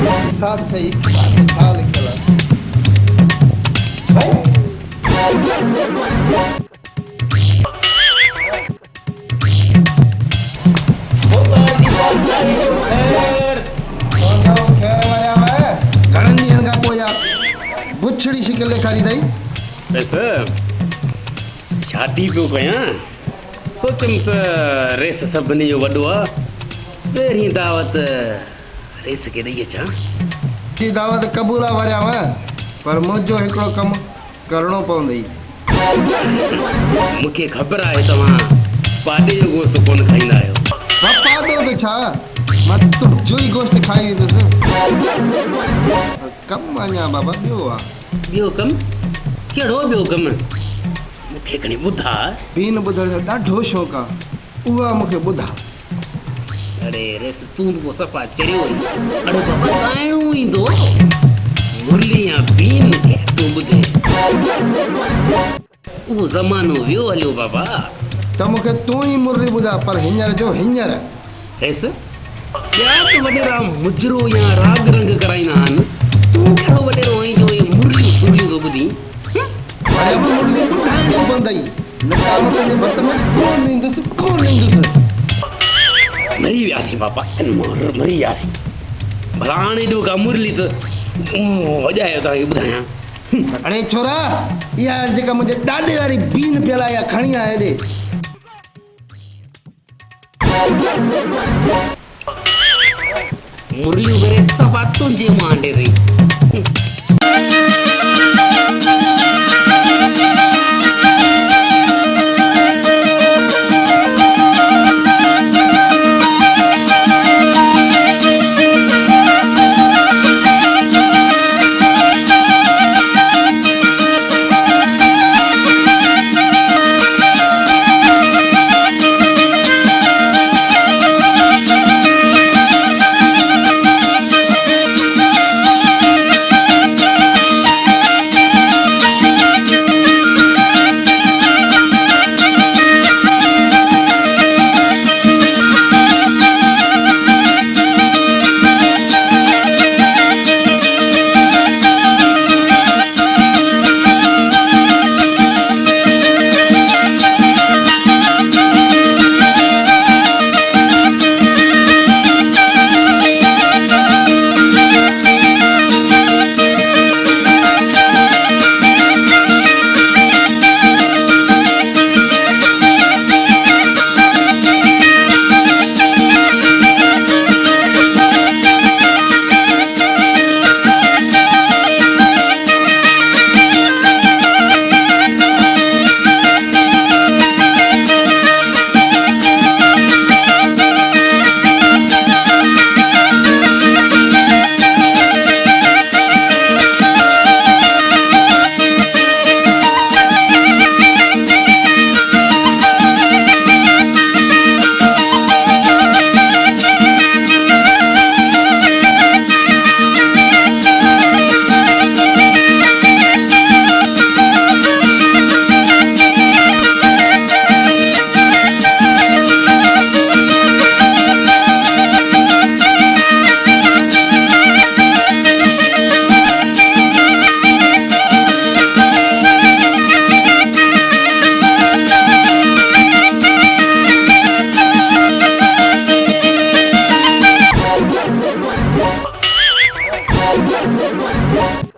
हिसाब सही छा लिखियल घणनि ॾींहंनि खां पोइ बुछड़ी शिकिल ॾेखारी अथई छाती पियो कयां सोचम त रेस सभिनी जो वॾो आहे पहिरीं दावत रेस खे ॾेई अचां जी दावत क़बूल आहे वरिया पर मुंहिंजो हिकिड़ो कमु करिणो पवंदई मूंखे ख़बर आहे तव्हां पाॾे जो गोश्त कोन खाईंदा आहियो पाॾो त छा मां तुंहिंजो ई गोश्त खाई वेंदुसि कमु अञा बाबा ॿियो आहे ॿियो कमु कहिड़ो ॿियो कमु मूंखे खणी ॿुधा बीन ॿुधण जो ॾाढो शौक़ु आहे उहा मूंखे ॿुधा अरे रेस तूं को सफ़ा चरियो अरे बाबा ॻाइणो ईंदो मुरली या बीन खे तूं ॿुधे उहो ज़मानो वियो हलियो बाबा त मूंखे तूं ई मुरली ॿुधा पर हींअर जो हींअर रेस ॿिया त वॾेरा मुजरो या राग रंग कराईंदा आहिनि तूं कहिड़ो वॾेरो आहीं जो इहे मुरलियूं सुरलियूं थो ॿुधी अरे मुरली ॿुधाइणी पवंदई न त तुंहिंजे भत में कोन ईंदुसि मरी वियासीं बाबा मरी वियासीं भला हाणे ॾियो का मुरली त वॼायो तव्हांखे ॿुधायां अरे छोरा इहा जेका मुंहिंजे ॾाॾे वारी बीन पियल आहे खणी आहे हेॾे मुरलियूं करे सफ़ा तुंहिंजे मांडे रही Yeah.